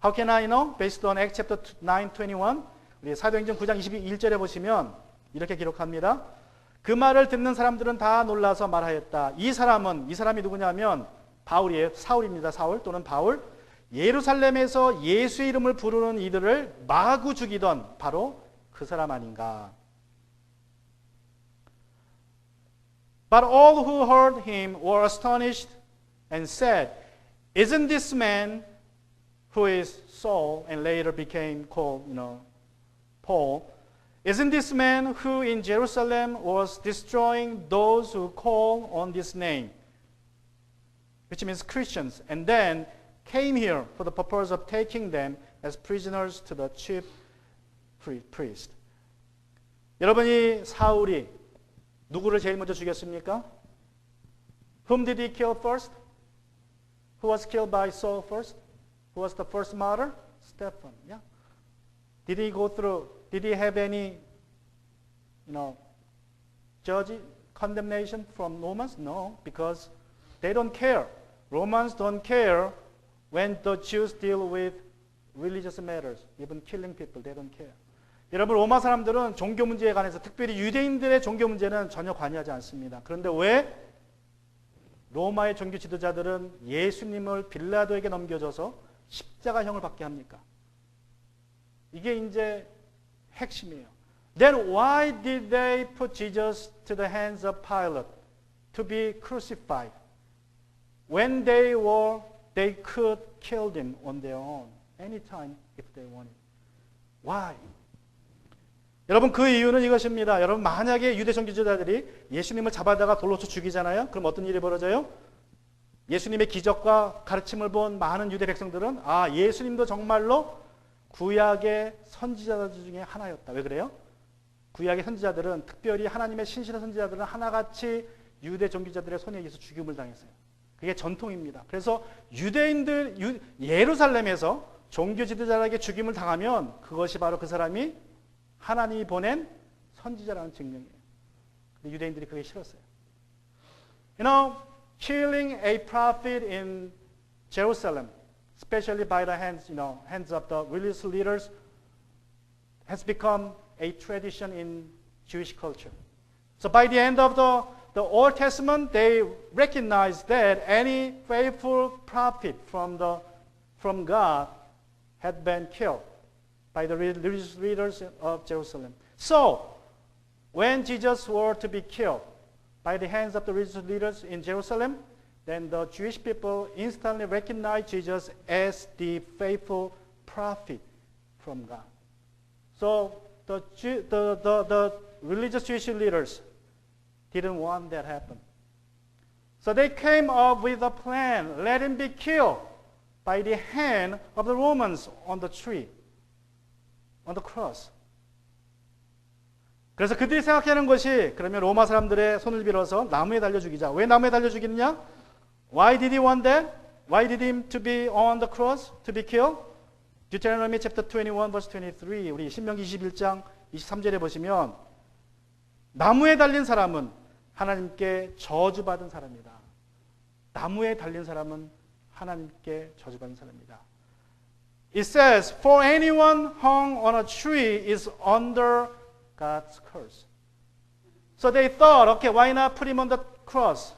Speaker 1: How can I know? Based on Acts chapter 9:21, 우리 사도행전 9장 21절에 보시면 이렇게 기록합니다. 그 말을 듣는 사람들은 다 놀라서 말하였다. 이 사람이 누구냐면 바울이에요. 사울입니다. 사울 또는 바울. 예루살렘에서 예수의 이름을 부르는 이들을 마구 죽이던 바로 그 사람 아닌가. But all who heard him were astonished and said, Isn't this man who is Saul and later became called, Paul? Isn't this man who in Jerusalem was destroying those who call on this name, which means Christians, and then came here for the purpose of taking them as prisoners to the chief priest? 여러분이 사울이 누구를 제일 먼저 죽였습니까? Whom did he kill first? Who was killed by Saul first? Who was the first martyr? Stephen. Yeah. Did he have any, condemnation from Romans? No, because they don't care. Romans don't care when the Jews deal with religious matters, even killing people. They don't care. 여러분, 로마 사람들은 종교 문제에 관해서, 특별히 유대인들의 종교 문제는 전혀 관여하지 않습니다. 그런데 왜 로마의 종교 지도자들은 예수님을 빌라도에게 넘겨줘서 십자가형을 받게 합니까? 이게 이제 핵심이에요. Then why did they put Jesus to the hands of Pilate to be crucified when they could kill him on their own anytime if they wanted? Why? 여러분, 그 이유는 이것입니다. 여러분, 만약에 유대 종교지도자들이 예수님을 잡아다가 돌로 쳐 죽이잖아요. 그럼 어떤 일이 벌어져요? 예수님의 기적과 가르침을 본 많은 유대 백성들은 예수님도 정말로 구약의 선지자들 중에 하나였다. 왜 그래요? 구약의 선지자들은, 특별히 하나님의 신실한 선지자들은 하나같이 유대 종교자들의 손에 의해서 죽임을 당했어요. 그게 전통입니다. 그래서 예루살렘에서 종교 지도자에게 죽임을 당하면 그것이 바로 그 사람이 하나님이 보낸 선지자라는 증명이에요. 근데 유대인들이 그게 싫었어요. Killing a prophet in Jerusalem, especially by the hands of the religious leaders, has become a tradition in Jewish culture. So by the end of the Old Testament, they recognized that any faithful prophet from God had been killed. by the religious leaders of Jerusalem. So, when Jesus were to be killed by the hands of the religious leaders in Jerusalem, then the Jewish people instantly recognized Jesus as the faithful prophet from God. So the religious Jewish leaders didn't want that to happen. So they came up with a plan. Let him be killed by the hand of the Romans on the tree, on the cross. 그래서 그들이 생각하는 것이 그러면 로마 사람들의 손을 빌어서 나무에 달려 죽이자. 왜 나무에 달려 죽이느냐? Why did he want that? Why did him to be on the cross, to be killed? Deuteronomy chapter 21 verse 23 우리 신명기 21장 23절에 보시면 나무에 달린 사람은 하나님께 저주받은 사람이다. 나무에 달린 사람은 하나님께 저주받은 사람이다. It says, for anyone hung on a tree is under God's curse. So they thought, okay, why not put him on the cross?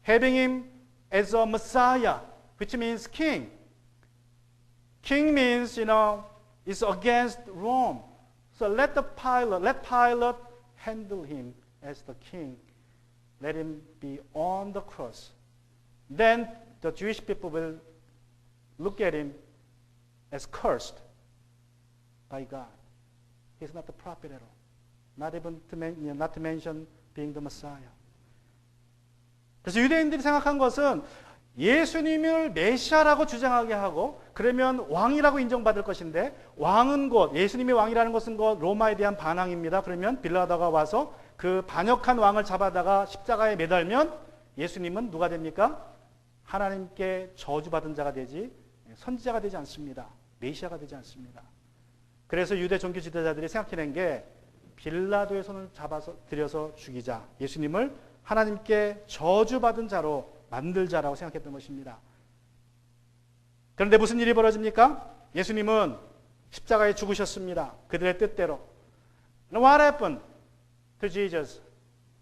Speaker 1: Having him as a Messiah, which means king. King means, is against Rome. So let Pilate handle him as the king. Let him be on the cross. Then the Jewish people will look at him as cursed by God. He's not the prophet at all. Not to mention being the Messiah. 그래서 유대인들이 생각한 것은 예수님을 메시아라고 주장하게 하고 그러면 왕이라고 인정받을 것인데 왕은 곧 예수님이 왕이라는 것은 곧 로마에 대한 반항입니다. 그러면 빌라도가 와서 그 반역한 왕을 잡아다가 십자가에 매달면 예수님은 누가 됩니까? 하나님께 저주받은 자가 되지 선지자가 되지 않습니다. 메시아가 되지 않습니다. 그래서 유대 종교 지도자들이 생각해낸 게 빌라도의 손을 잡아서 들여서 죽이자. 예수님을 하나님께 저주받은 자로 만들자라고 생각했던 것입니다. 그런데 무슨 일이 벌어집니까? 예수님은 십자가에 죽으셨습니다. 그들의 뜻대로. And what happened to Jesus?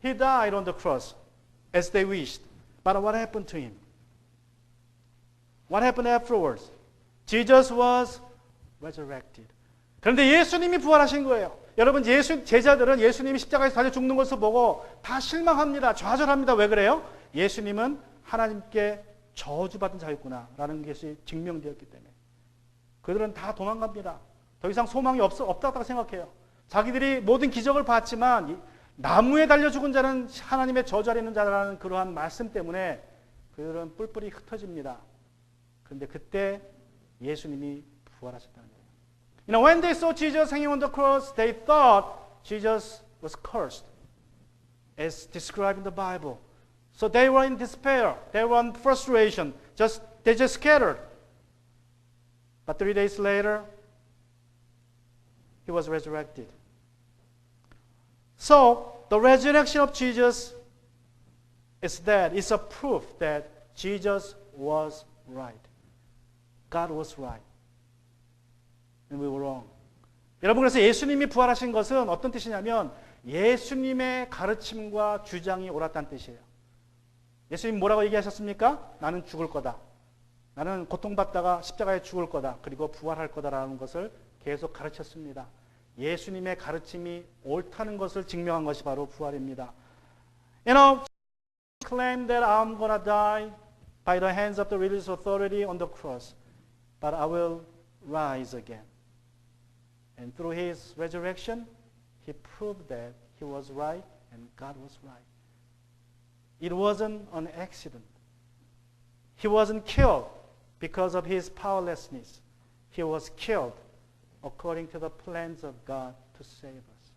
Speaker 1: He died on the cross as they wished. But what happened to him? What happened afterwards? Jesus was resurrected. 그런데 예수님이 부활하신 거예요. 여러분 제자들은 예수님이 십자가에서 달려 죽는 것을 보고 다 실망합니다. 좌절합니다. 왜 그래요? 예수님은 하나님께 저주받은 자였구나 라는 것이 증명되었기 때문에 그들은 다 도망갑니다. 더 이상 소망이 없다고 생각해요. 자기들이 모든 기적을 봤지만 나무에 달려 죽은 자는 하나님의 저주 아래 있는 자라는 그러한 말씀 때문에 그들은 뿔뿔이 흩어집니다. 그런데 그때 예수님이 부활하셨다는 거예요. When they saw Jesus hanging on the cross, they thought Jesus was cursed, as described in the Bible. So they were in despair. They were in frustration. They just scattered. But 3 days later, he was resurrected. So the resurrection of Jesus is a proof that Jesus was right. God was right. And we were wrong. 여러분 그래서 예수님이 부활하신 것은 어떤 뜻이냐면 예수님의 가르침과 주장이 옳았다는 뜻이에요. 예수님 뭐라고 얘기하셨습니까? 나는 죽을 거다. 나는 고통받다가 십자가에 죽을 거다. 그리고 부활할 거다라는 것을 계속 가르쳤습니다. 예수님의 가르침이 옳다는 것을 증명한 것이 바로 부활입니다. Claim that I'm gonna die by the hands of the religious authority on the cross, but I will rise again. And through his resurrection, he proved that he was right and God was right. It wasn't an accident. He wasn't killed because of his powerlessness. He was killed according to the plans of God to save us.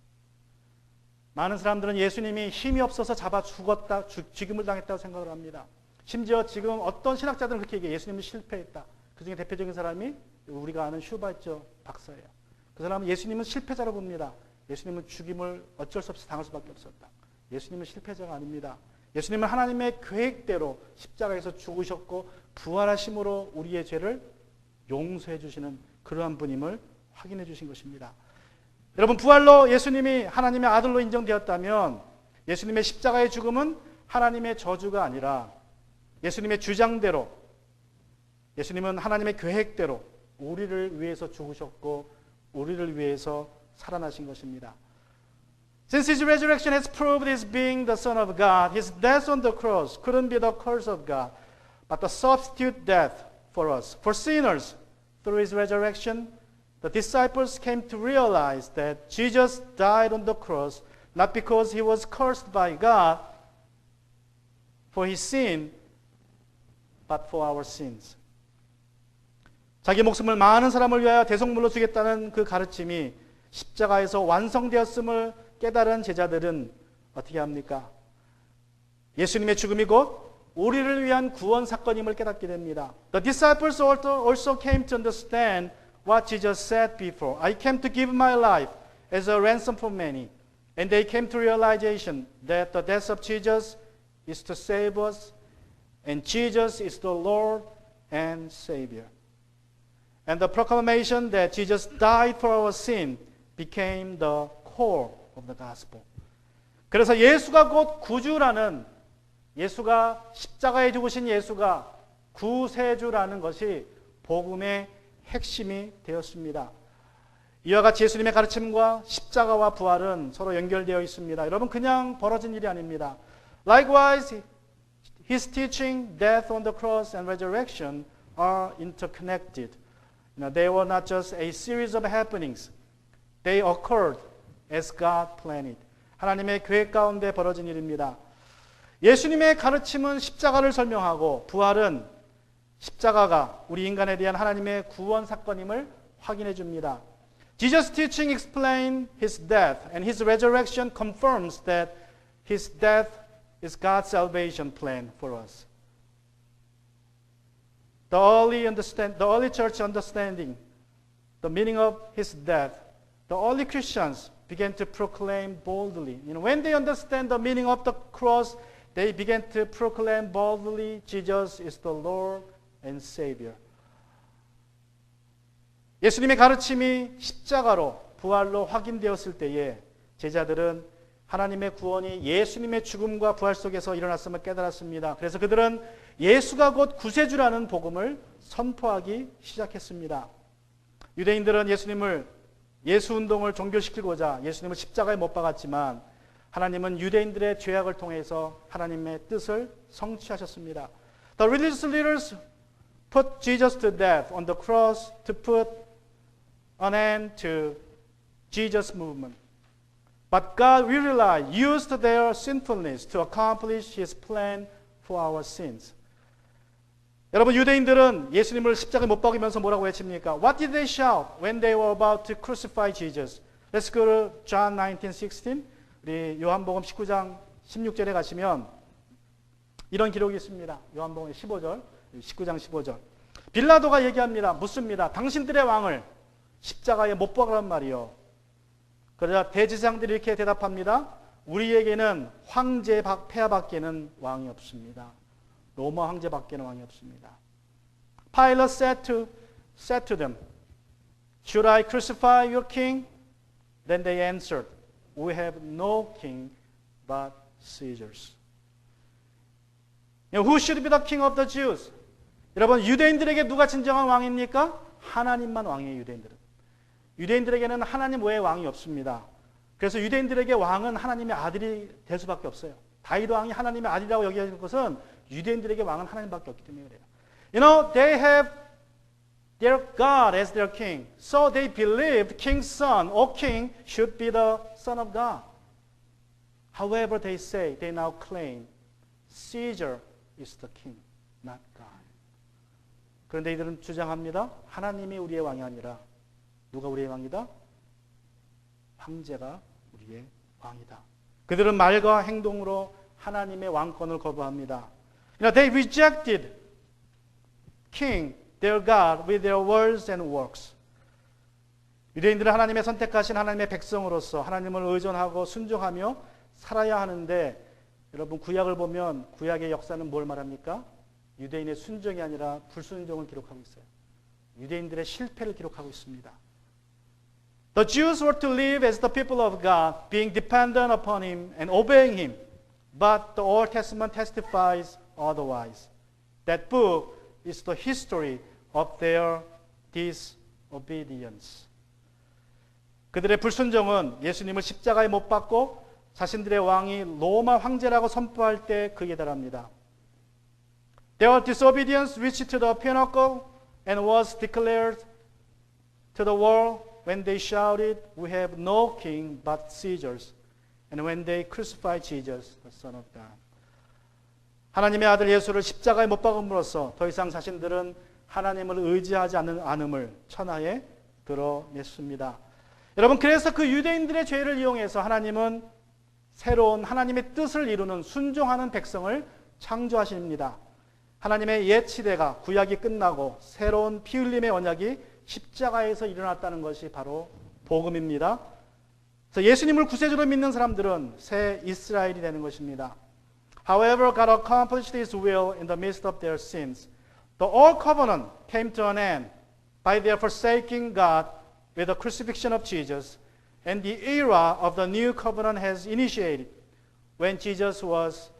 Speaker 1: 많은 사람들은 예수님이 힘이 없어서 잡아 죽었다, 죽임을 당했다고 생각을 합니다. 심지어 지금 어떤 신학자들은 그렇게 얘기해요. 예수님은 실패했다. 그 중에 대표적인 사람이 우리가 아는 슈바이처 박사예요. 그 사람은 예수님은 실패자로 봅니다. 예수님은 죽임을 어쩔 수 없이 당할 수밖에 없었다. 예수님은 실패자가 아닙니다. 예수님은 하나님의 계획대로 십자가에서 죽으셨고 부활하심으로 우리의 죄를 용서해 주시는 그러한 분임을 확인해 주신 것입니다. 여러분 부활로 예수님이 하나님의 아들로 인정되었다면 예수님의 십자가의 죽음은 하나님의 저주가 아니라 예수님의 주장대로 예수님은 하나님의 계획대로 우리를 위해서 죽으셨고 우리를 위해서 살아나신 것입니다. Since his resurrection has proved his being the Son of God, his death on the cross couldn't be the curse of God, but the substitute death for us. For sinners, through his resurrection, the disciples came to realize that Jesus died on the cross not because he was cursed by God for his sin, but for our sins. 자기 목숨을 많은 사람을 위하여 대속물로 주겠다는 그 가르침이 십자가에서 완성되었음을 깨달은 제자들은 어떻게 합니까? 예수님의 죽음이 곧 우리를 위한 구원 사건임을 깨닫게 됩니다. The disciples also came to understand what Jesus said before. I came to give my life as a ransom for many. And they came to realization that the death of Jesus is to save us, and Jesus is the Lord and Savior. And the proclamation that Jesus died for our sin became the core of the gospel. 그래서 예수가 곧 구주라는, 예수가 십자가에 죽으신 예수가 구세주라는 것이 복음의 핵심이 되었습니다. 이와 같이 예수님의 가르침과 십자가와 부활은 서로 연결되어 있습니다. 여러분, 그냥 벌어진 일이 아닙니다. Likewise, his teaching, death on the cross and resurrection are interconnected. They were not just a series of happenings. They occurred as God planned it. 하나님의 계획 가운데 벌어진 일입니다. 예수님의 가르침은 십자가를 설명하고 부활은 십자가가 우리 인간에 대한 하나님의 구원 사건임을 확인해 줍니다. Jesus' teaching explains his death, and his resurrection confirms that his death is God's salvation plan for us. The early church understanding the meaning of his death, the early Christians began to proclaim boldly. When they understand the meaning of the cross, they began to proclaim boldly, Jesus is the Lord and Savior. 예수님의 가르침이 십자가로 부활로 확인되었을 때에 제자들은 하나님의 구원이 예수님의 죽음과 부활 속에서 일어났음을 깨달았습니다. 그래서 그들은 예수가 곧 구세주라는 복음을 선포하기 시작했습니다. 유대인들은 예수 운동을 종교시키고자 예수님을 십자가에 못 박았지만 하나님은 유대인들의 죄악을 통해서 하나님의 뜻을 성취하셨습니다. The religious leaders put Jesus to death on the cross to put an end to Jesus' movement. But God, we realize, used their sinfulness to accomplish His plan for our sins. 여러분, 유대인들은 예수님을 십자가에 못 박으면서 뭐라고 외칩니까? What did they shout when they were about to crucify Jesus? Let's go to John 19:16. 우리 요한복음 19장 16절에 가시면 이런 기록이 있습니다. 요한복음 15절, 19장 15절. 빌라도가 얘기합니다. 묻습니다. 당신들의 왕을 십자가에 못 박으란 말이요. 그러자 대제사장들이 이렇게 대답합니다. 우리에게는 황제 폐하밖에는 왕이 없습니다. 로마 황제밖에는 왕이 없습니다. Pilate said to them, Should I crucify your king? Then they answered, We have no king but Caesar's. Who should be the king of the Jews? 여러분, 유대인들에게 누가 진정한 왕입니까? 하나님만 왕이에요, 유대인들은. 유대인들에게는 하나님 외에 왕이 없습니다. 그래서 유대인들에게 왕은 하나님의 아들이 될 수밖에 없어요. 다윗 왕이 하나님의 아들이라고 여기는 것은 유대인들에게 왕은 하나님밖에 없기 때문에 그래요. They have their God as their king. So they believed king's son or king should be the son of God. However, they now claim Caesar is the king, not God. 그런데 이들은 주장합니다. 하나님이 우리의 왕이 아니라 누가 우리의 왕이다? 황제가 우리의 왕이다. 그들은 말과 행동으로 하나님의 왕권을 거부합니다. They rejected King, their God, with their words and works. 유대인들은 하나님의 선택하신 하나님의 백성으로서 하나님을 의존하고 순종하며 살아야 하는데 여러분 구약을 보면 구약의 역사는 뭘 말합니까? 유대인의 순종이 아니라 불순종을 기록하고 있어요. 유대인들의 실패를 기록하고 있습니다. The Jews were to live as the people of God, being dependent upon Him and obeying Him. But the Old Testament testifies otherwise. That book is the history of their disobedience. 그들의 불순종은 예수님을 십자가에 못 박고 자신들의 왕이 로마 황제라고 선포할 때 그에 달합니다. Their disobedience reached to the pinnacle and was declared to the world when they shouted, "We have no king but Caesar's." And when they crucified Jesus, the Son of God. 하나님의 아들 예수를 십자가에 못 박음으로써 더 이상 자신들은 하나님을 의지하지 않음을 천하에 드러냈습니다. 여러분, 그래서 그 유대인들의 죄를 이용해서 하나님은 새로운 하나님의 뜻을 이루는 순종하는 백성을 창조하십니다. 하나님의 옛 시대가 구약이 끝나고 새로운 피 흘림의 언약이 십자가에서 일어났다는 것이 바로 복음입니다. 그래서 예수님을 구세주로 믿는 사람들은 새 이스라엘이 되는 것입니다. However, God accomplished His will in the midst of their sins. The old covenant came to an end by their forsaking God with the crucifixion of Jesus, and the era of the new covenant has initiated when Jesus was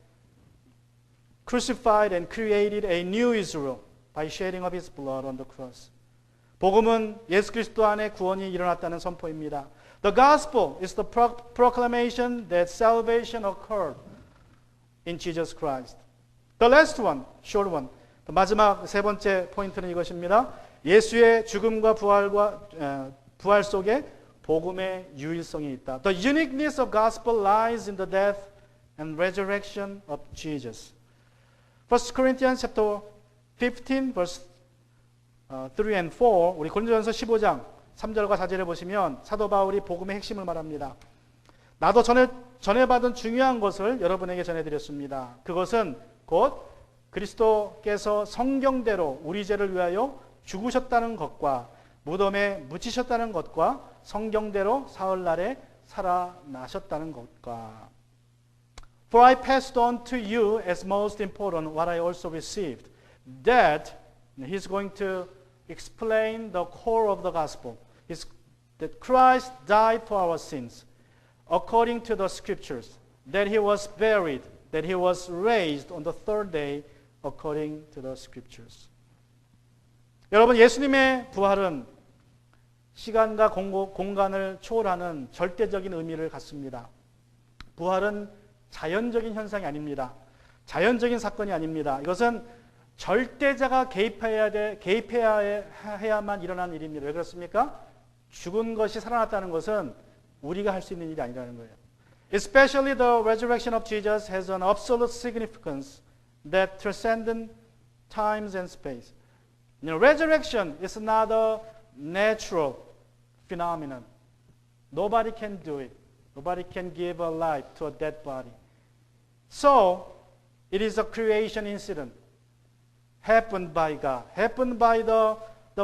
Speaker 1: crucified and created a new Israel by shedding of His blood on the cross. 복음은 예수 그리스도 안에 구원이 일어났다는 선포입니다. The gospel is the proclamation that salvation occurred in Jesus Christ. The last one, short one. 마지막 세 번째 포인트는 이것입니다. 예수의 죽음과 부활 속에 복음의 유일성이 있다. The uniqueness of gospel lies in the death and resurrection of Jesus. 1 Corinthians chapter 15 verse 3 and 4, 우리 고린도전서 15장 3절과 4절에 보시면 사도 바울이 복음의 핵심을 말합니다. 나도 전에 받은 중요한 것을 여러분에게 전해드렸습니다. 그것은 곧 그리스도께서 성경대로 우리 죄를 위하여 죽으셨다는 것과 무덤에 묻히셨다는 것과 성경대로 사흘날에 살아나셨다는 것과 For I passed on to you as most important what I also received, that he's going to explain the core of the gospel, is that Christ died for our sins according to the scriptures, that he was buried, that he was raised on the third day according to the scriptures. 여러분, 예수님의 부활은 시간과 공간을 초월하는 절대적인 의미를 갖습니다. 부활은 자연적인 현상이 아닙니다. 자연적인 사건이 아닙니다. 이것은 절대자가 개입해야만 일어나는 일입니다. 왜 그렇습니까? 죽은 것이 살아났다는 것은 우리가 할 수 있는 일이 아니라는 거예요. Especially the resurrection of Jesus has an absolute significance that transcends times and space. Resurrection is not a natural phenomenon. Nobody can do it. Nobody can give a life to a dead body. So, it is a creation incident happened by God, happened by the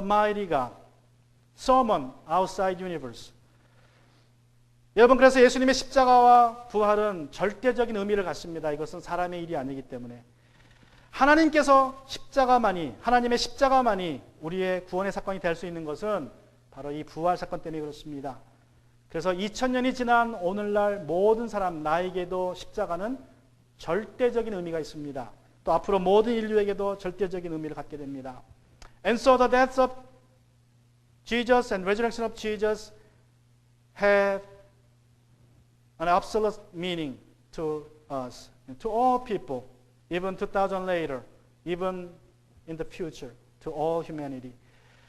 Speaker 1: mighty God. Someone outside universe. 여러분, 그래서 예수님의 십자가와 부활은 절대적인 의미를 갖습니다. 이것은 사람의 일이 아니기 때문에. 하나님께서 하나님의 십자가만이 우리의 구원의 사건이 될 수 있는 것은 바로 이 부활 사건 때문에 그렇습니다. 그래서 2000년이 지난 오늘날 모든 사람, 나에게도 십자가는 절대적인 의미가 있습니다. 또 앞으로 모든 인류에게도 절대적인 의미를 갖게 됩니다. And so the death of Jesus and resurrection of Jesus have an absolute meaning to us, and to all people, even 2000 later, even in the future, to all humanity.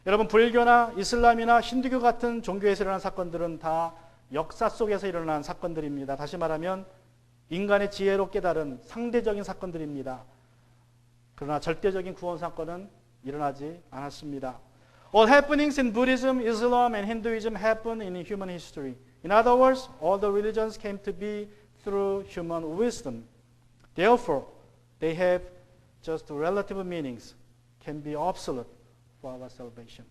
Speaker 1: 여러분, 불교나 이슬람이나 힌두교 같은 종교에서 일어난 사건들은 다 역사 속에서 일어난 사건들입니다. 다시 말하면 인간의 지혜로 깨달은 상대적인 사건들입니다. 그러나 절대적인 구원 사건은 일어나지 않았습니다. All happenings in Buddhism, Islam, and Hinduism happen in human history. In other words, all the religions came to be through human wisdom. Therefore, they have just relative meanings, can be obsolete for our salvation.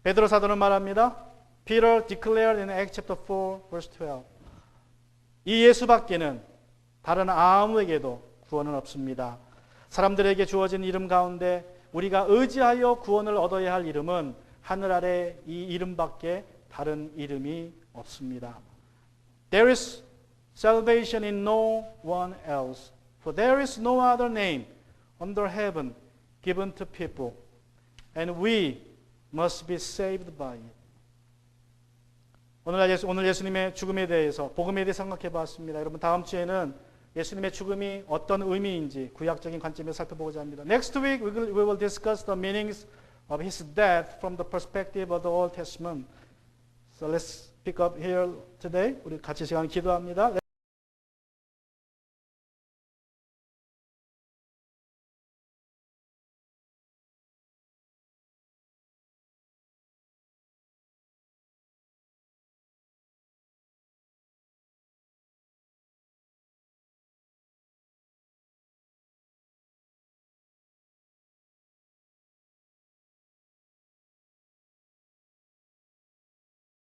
Speaker 1: 베드로 사도는 말합니다. Peter declared in Acts chapter 4, verse 12. 이 예수밖에는 다른 아무에게도 구원은 없습니다. 사람들에게 주어진 이름 가운데 우리가 의지하여 구원을 얻어야 할 이름은 하늘 아래 이 이름밖에 다른 이름이 없습니다. There is salvation in no one else, for there is no other name under heaven given to people, and we must be saved by it. 오늘 예수님의 죽음에 대해서, 복음에 대해 생각해 봤습니다. 여러분, 다음 주에는 예수님의 죽음이 어떤 의미인지 구약적인 관점에서 살펴보고자 합니다. Next week we will discuss the meanings of his death from the perspective of the Old Testament. So let's pick up here today. 우리 같이 시간 기도합니다.